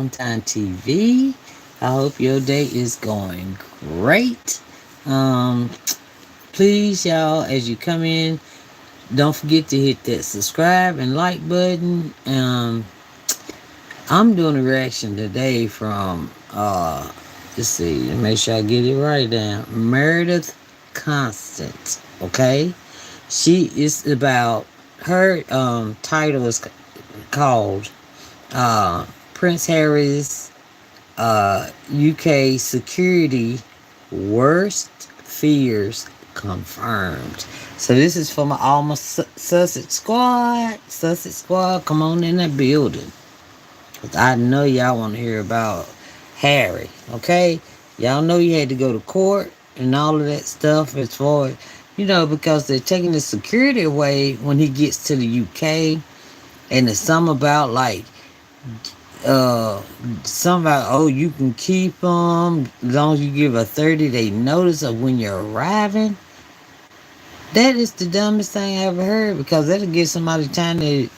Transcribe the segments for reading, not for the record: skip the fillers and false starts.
Time TV. I hope your day is going great. Um, Please, y'all, as you come in, don't forget to hit that subscribe and like button. I'm doing a reaction today from let's see, make sure I get it right down. Meredith Constant. Okay, she is about her title is called Prince Harry's UK security worst fears confirmed. So this is for my almost Sussex squad. Sussex squad, come on in that building. 'Cause I know y'all want to hear about Harry. Okay, y'all know you had to go to court and all of that stuff as far because they're taking the security away when he gets to the UK, and it's some about like uh some about, oh, you can keep them as long as you give a 30-day notice of when you're arriving. That is the dumbest thing I ever heard, because that'll give somebody time to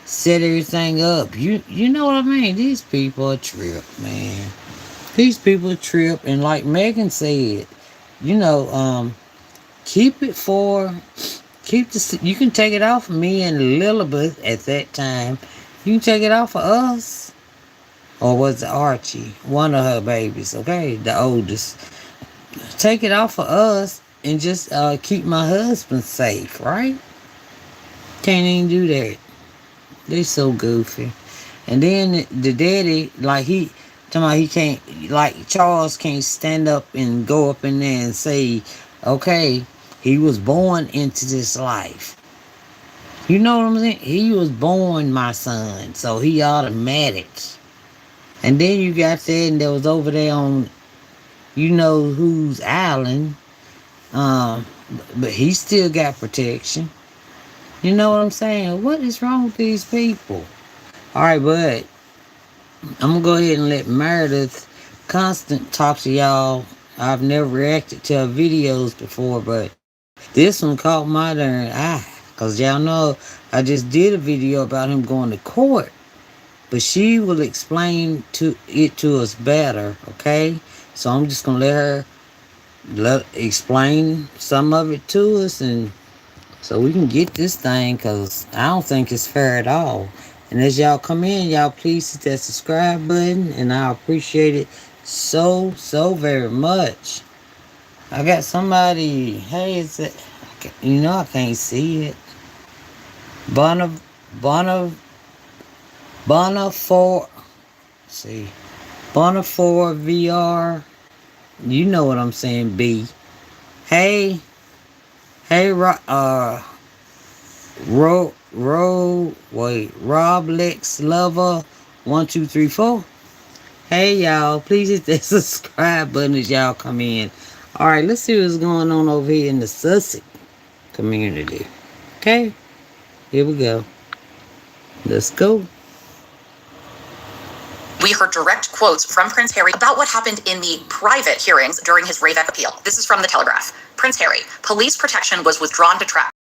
set everything up. You know what I mean? These people are trip, man. These people are trip, and like Megan said, you know um keep it for keep the you can take it off of me and Lilibeth at that time. You can take it off of us. Or was it Archie? One of her babies, okay? The oldest. Take it off of us and just keep my husband safe, right? Can't even do that. They so goofy. And then the daddy, like talking about he can't, like Charles can't stand up and go up in there and say, okay, he was born into this life. You know what I'm saying? He was born my son, so he automatic. And then you got that, and that was over there on whose island. Um, but he still got protection. You know what I'm saying? What is wrong with these people? All right, but I'm gonna go ahead and let Meredith Constant talk to y'all. I've never reacted to her videos before, but this one caught my darn eye. Cause y'all know I just did a video about him going to court. But she will explain to us better, okay? So I'm just gonna let her explain some of it to us, and so we can get this thing, because I don't think it's fair at all. And as y'all come in, y'all please hit that subscribe button, and I appreciate it so very much. I got somebody. Hey, is it? I can't see it. Bona Bona Bonafor. See, Bonafor VR. You know what I'm saying, B. Hey, hey, Rob Lex Lover 1234. Hey y'all, please hit that subscribe button as y'all come in. Alright, let's see what's going on over here in the Sussex community. Okay, here we go. Let's go. We heard direct quotes from Prince Harry about what happened in the private hearings during his Ravek appeal. This is from The Telegraph. Prince Harry, police protection was withdrawn to trap.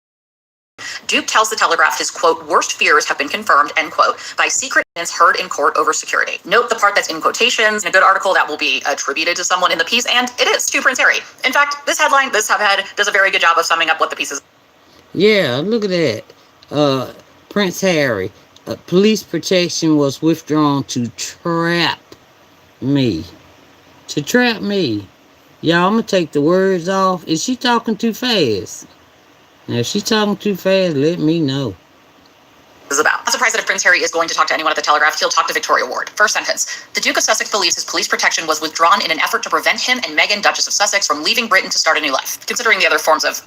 Duke tells The Telegraph his, quote, worst fears have been confirmed, end quote, by secret evidence heard in court over security. Note the part that's in quotations. In a good article that will be attributed to someone in the piece, and it is to Prince Harry. In fact, this headline, this subhead, does a very good job of summing up what the piece is. Yeah, look at that. Prince Harry. Police protection was withdrawn to trap me. To trap me. Y'all, I'm going to take the words off. Is she talking too fast? Now, if she's talking too fast, let me know. Is about. Not surprised that if Prince Harry is going to talk to anyone at the Telegraph, he'll talk to Victoria Ward. First sentence. The Duke of Sussex believes his police protection was withdrawn in an effort to prevent him and Meghan, Duchess of Sussex, from leaving Britain to start a new life. Considering the other forms of,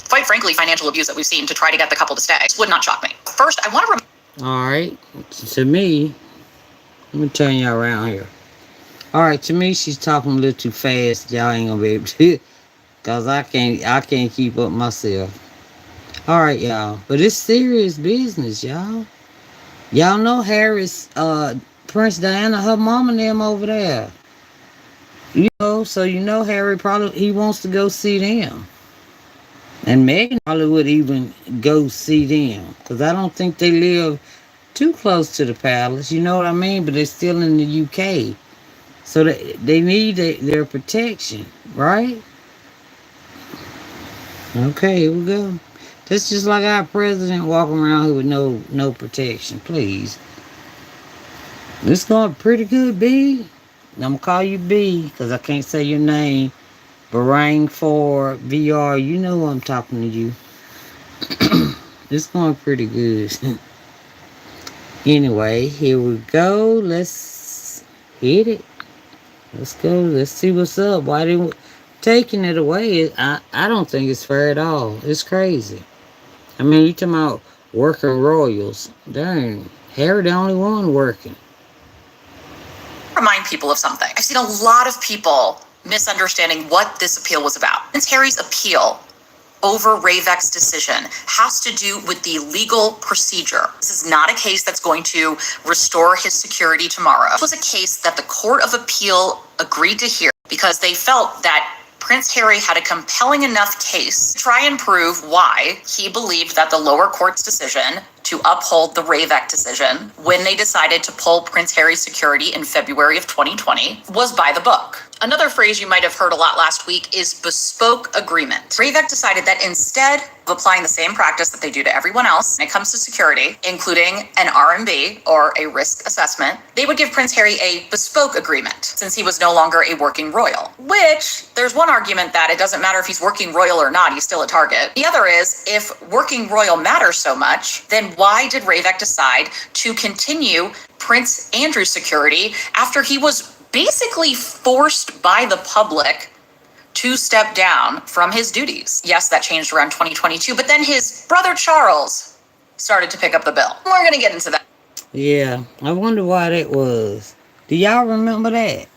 quite frankly, financial abuse that we've seen to try to get the couple to stay, this would not shock me. First, I want to Alright, to me, let me turn y'all around here. Alright, to me, she's talking a little too fast. Y'all ain't gonna be able to, cause I can't keep up myself. Alright, y'all, but it's serious business, y'all. Y'all know Harris, Prince Diana, her mom and them over there. So Harry probably, he wants to go see them. And Meghan probably would even go see them. Because I don't think they live too close to the palace. You know what I mean? But they're still in the UK. So they need their protection, right? Okay, here we go. That's just like our president walking around here with no protection. Please. This going pretty good, B. I'm gonna call you B because I can't say your name. Barang for VR, you know I'm talking to you. This going pretty good. Anyway, here we go. Let's hit it. Let's go. Let's see what's up. Why they taking it away? I don't think it's fair at all. It's crazy. I mean, you talking about working royals? Dang, Harry the only one working. Remind people of something. I've seen a lot of people misunderstanding what this appeal was about. Prince Harry's appeal over Ravek's decision has to do with the legal procedure. This is not a case that's going to restore his security tomorrow. This was a case that the Court of Appeal agreed to hear because they felt that Prince Harry had a compelling enough case to try and prove why he believed that the lower court's decision to uphold the Ravek decision when they decided to pull Prince Harry's security in February of 2020 was by the book. Another phrase you might have heard a lot last week is bespoke agreement. Ravek decided that instead of applying the same practice that they do to everyone else when it comes to security, including an RMB or a risk assessment, they would give Prince Harry a bespoke agreement since he was no longer a working royal. Which, there's one argument that it doesn't matter if he's working royal or not, he's still a target. The other is, if working royal matters so much, then why did Ravek decide to continue Prince Andrew's security after he was basically forced by the public to step down from his duties? Yes, that changed around 2022, but then his brother Charles started to pick up the bill. We're going to get into that. Yeah, I wonder why that was. Do y'all remember that?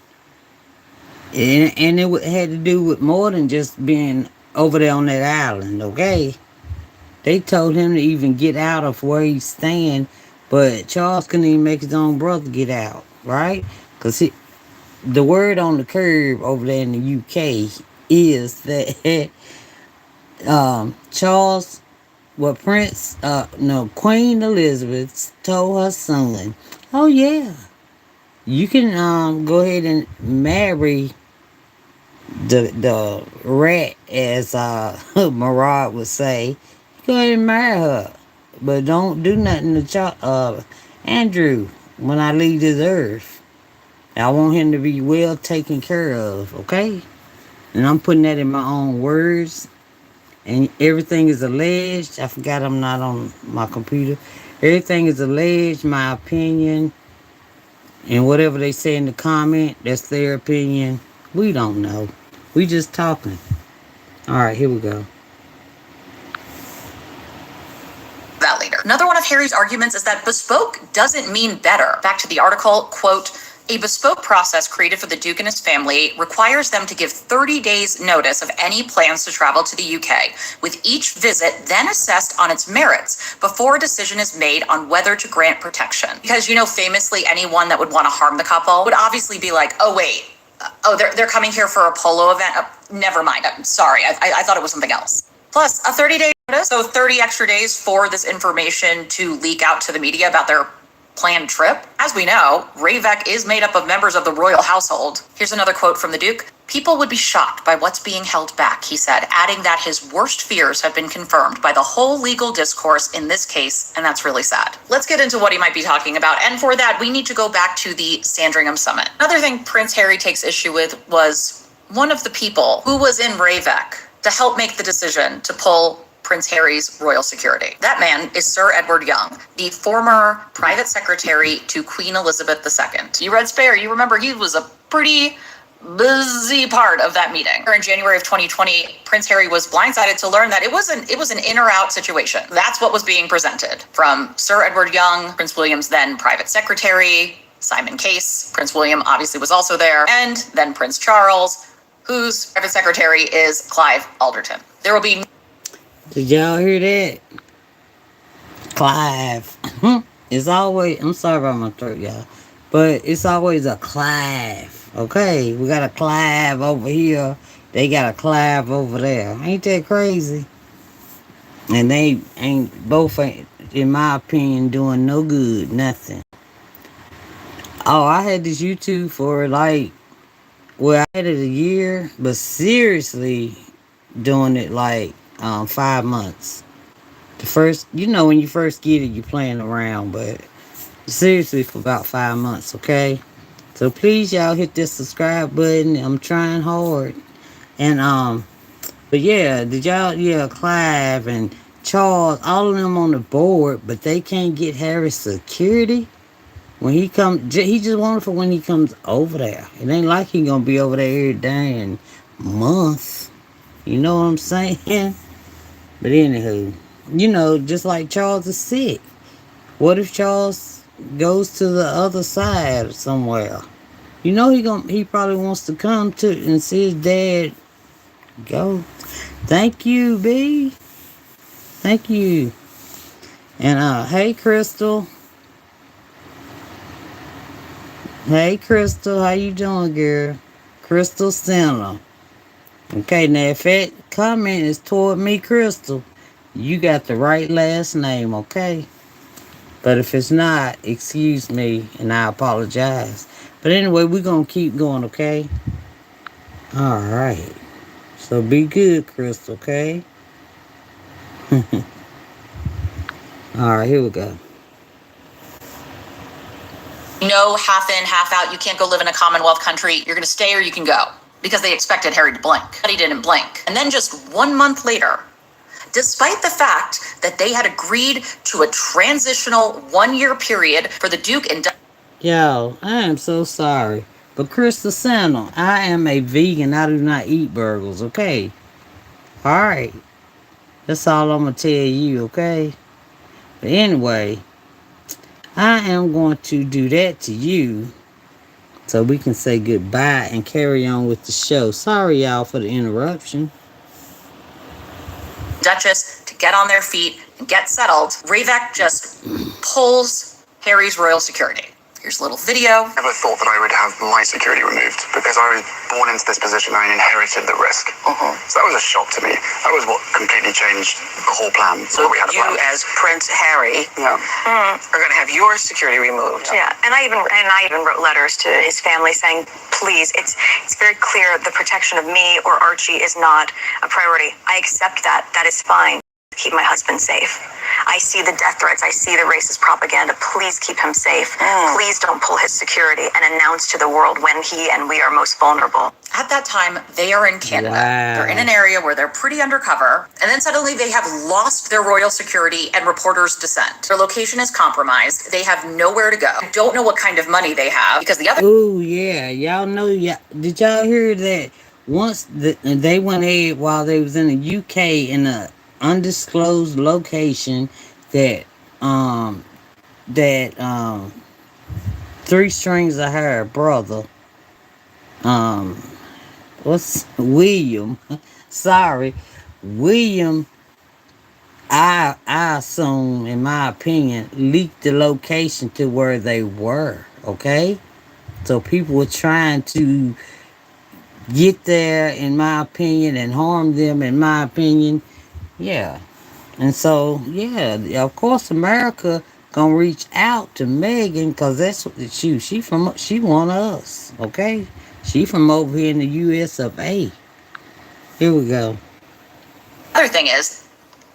And it had to do with more than just being over there on that island, okay? They told him to even get out of where he's staying, but Charles couldn't even make his own brother get out, right? Because the word on the curb over there in the UK is that Charles, Queen Elizabeth told her son, oh yeah, you can go ahead and marry the rat, as Marad would say. Go ahead and marry her, but don't do nothing to Andrew when I leave this earth. I want him to be well taken care of, okay? And I'm putting that in my own words. And everything is alleged. I forgot I'm not on my computer. Everything is alleged, my opinion. And whatever they say in the comment, that's their opinion. We don't know. We just talking. All right, here we go. That later. Another one of Harry's arguments is that bespoke doesn't mean better. Back to the article, quote, a bespoke process created for the Duke and his family requires them to give 30 days notice of any plans to travel to the UK, with each visit then assessed on its merits before a decision is made on whether to grant protection. Because, famously, anyone that would want to harm the couple would obviously be like, oh, wait, they're coming here for a polo event? Never mind, I'm sorry, I thought it was something else. Plus, a 30-day notice, so 30 extra days for this information to leak out to the media about their planned trip. As we know, Ravek is made up of members of the royal household. Here's another quote from the Duke. People would be shocked by what's being held back, he said, adding that his worst fears have been confirmed by the whole legal discourse in this case, and that's really sad. Let's get into what he might be talking about, and for that, we need to go back to the Sandringham Summit. Another thing Prince Harry takes issue with was one of the people who was in Ravek to help make the decision to pull Prince Harry's royal security. That man is Sir Edward Young, the former private secretary to Queen Elizabeth II. You read Spare, you remember he was a pretty busy part of that meeting. In January of 2020, Prince Harry was blindsided to learn that it was an in or out situation. That's what was being presented from Sir Edward Young, Prince William's then private secretary, Simon Case. Prince William obviously was also there, and then Prince Charles, whose private secretary is Clive Alderton. There will be... Did y'all hear that? Clive. It's always... I'm sorry about my throat, y'all. But it's always a Clive. Okay? We got a Clive over here. They got a Clive over there. Ain't that crazy? And they ain't... Both ain't... in my opinion, doing no good, nothing. Oh, I had this YouTube for like, well, I had it a year, but seriously doing it like 5 months. The first, when you first get it, you're playing around, but seriously for about 5 months, okay? So please, y'all, hit this subscribe button. I'm trying hard. And, but yeah, yeah, Clive and Charles, all of them on the board, but they can't get Harry's security. When he he just wanted for when he comes over there. It ain't like he gonna be over there every day and month. You know what I'm saying? But anywho, just like Charles is sick. What if Charles goes to the other side somewhere? He probably wants to come to and see his dad go. Thank you, B. Thank you. And hey Crystal. Hey Crystal, how you doing, girl? Crystal Center. Okay, now if that comment is toward me, Crystal, you got the right last name, okay? But if it's not, excuse me, and I apologize. But anyway, we're going to keep going, okay? All right. So be good, Crystal, okay? All right, here we go. Half in, half out. You can't go live in a Commonwealth country. You're going to stay or you can go. Because they expected Harry to blink. But he didn't blink. And then just 1 month later, despite the fact that they had agreed to a transitional 1-year period for the Duke and Yo, I am so sorry. But Crystal Sandal, I am a vegan. I do not eat burgers, okay? Alright. That's all I'm going to tell you, okay? But anyway, I am going to do that to you so we can say goodbye and carry on with the show. Sorry, y'all, for the interruption. Duchess to get on their feet and get settled. Ravek just pulls Harry's royal security. Here's a little video. I never thought that I would have my security removed because I was born into this position. I inherited the risk. So that was a shock to me. That was what completely changed the whole plan. So we had a you, plan. as Prince Harry, are going to have your security removed. Yeah, and I even wrote letters to his family saying, please, it's very clear the protection of me or Archie is not a priority. I accept that. That is fine. Keep my husband safe. I see the death threats. I see the racist propaganda. Please keep him safe. Please don't pull his security and announce to the world when he and we are most vulnerable. At that time, they are in Canada. Wow. They're in an area where they're pretty undercover. And then suddenly they have lost their royal security and reporters' dissent. Their location is compromised. They have nowhere to go. Don't know what kind of money they have because the other... Oh, yeah. Y'all know. Did y'all hear that once they went ahead while they was in the UK in a undisclosed location that Three Strings of Hair brother what's William sorry William I assume, in my opinion, leaked the location to where they were, okay? So people were trying to get there, in my opinion, and harm them, in my opinion. Yeah. And so, yeah, of course, America gonna reach out to Meghan because that's what she one of us, okay? She from over here in the U.S. of A. Here we go. Other thing is,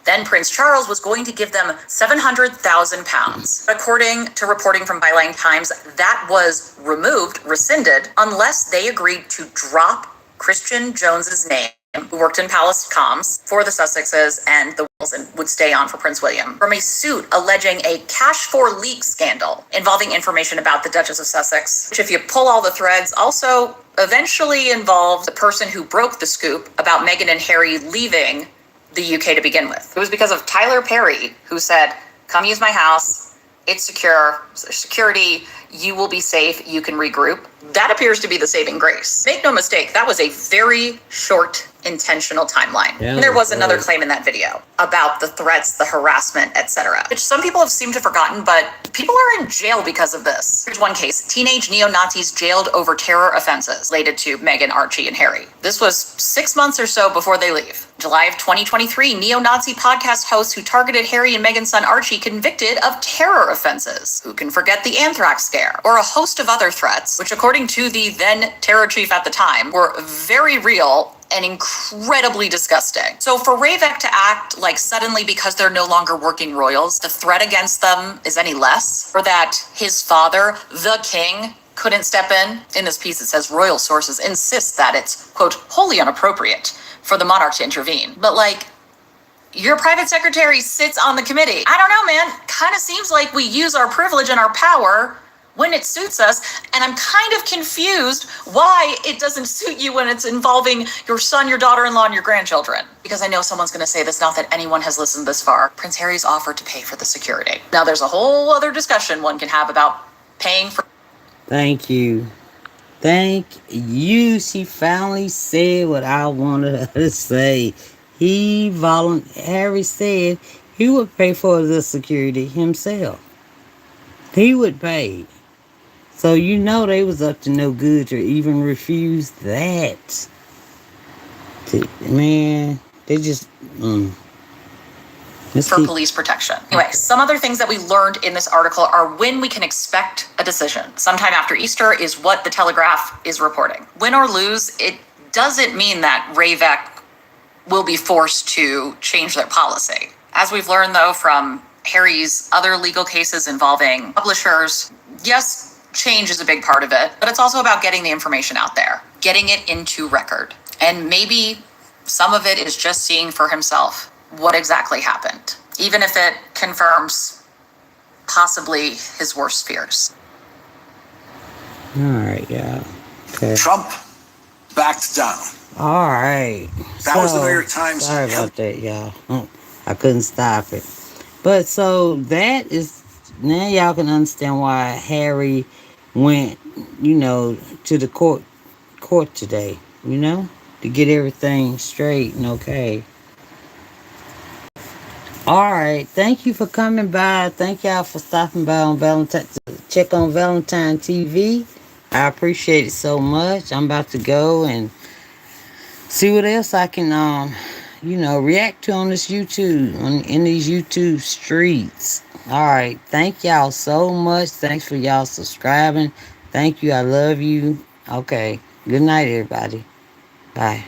then Prince Charles was going to give them £700,000. According to reporting from Byline Times, that was rescinded, unless they agreed to drop Christian Jones's name, who worked in Palace Comms for the Sussexes and the Wills and would stay on for Prince William, from a suit alleging a cash for leak scandal involving information about the Duchess of Sussex, which, if you pull all the threads, also eventually involved the person who broke the scoop about Meghan and Harry leaving the UK to begin with. It was because of Tyler Perry, who said, come use my house, it's secure, security, you will be safe, you can regroup. That appears to be the saving grace. Make no mistake, that was a very short intentional timeline. Yeah, And there was right. another claim in that video about the threats, the harassment, etc., which some people have seemed to have forgotten, but people are in jail because of this. Here's one case: teenage neo-Nazis jailed over terror offenses related to Meghan, Archie, and Harry. This was 6 months or so before they leave. July of 2023, neo-Nazi podcast host who targeted Harry and Meghan's son Archie convicted of terror offenses. Who can forget the anthrax scare? Or a host of other threats, which according to the then terror chief at the time, were very real and incredibly disgusting. So for Ravek to act like suddenly, because they're no longer working royals, the threat against them is any less, or that his father, the king, couldn't step in this piece it says royal sources insist that it's, quote, wholly inappropriate for the monarch to intervene. But like, your private secretary sits on the committee. I don't know, man. Kind of seems like we use our privilege and our power when it suits us, and I'm kind of confused why it doesn't suit you when it's involving your son, your daughter-in-law, and your grandchildren. Because I know someone's going to say this, not that anyone has listened this far. Prince Harry's offered to pay for the security. Now, there's a whole other discussion one can have about paying for... Thank you. Thank you. She finally said what I wanted her to say. Harry said he would pay for the security himself. He would pay. So you know they was up to no good to even refuse that. Man, they just... for police protection. Anyway, some other things that we learned in this article are when we can expect a decision. Sometime after Easter is what the Telegraph is reporting. Win or lose, it doesn't mean that Ravek will be forced to change their policy. As we've learned, though, from Harry's other legal cases involving publishers, yes, change is a big part of it, but it's also about getting the information out there, getting it into record. And maybe some of it is just seeing for himself what exactly happened, even if it confirms possibly his worst fears. All right, yeah. Okay. Trump backed down. All right. That was the New York Times. Sorry about that, y'all. I couldn't stop it. But so that is, now y'all can understand why Harry went, to the court today, to get everything straight and okay. All right, thank you for coming by. Thank y'all for stopping by on Valentine to check on Valentine TV. I appreciate it so much. I'm about to go and see what else I can react to on this YouTube, in these YouTube streets. All right, thank y'all so much. Thanks for y'all subscribing. Thank you. I love you. Okay, good night, everybody. Bye.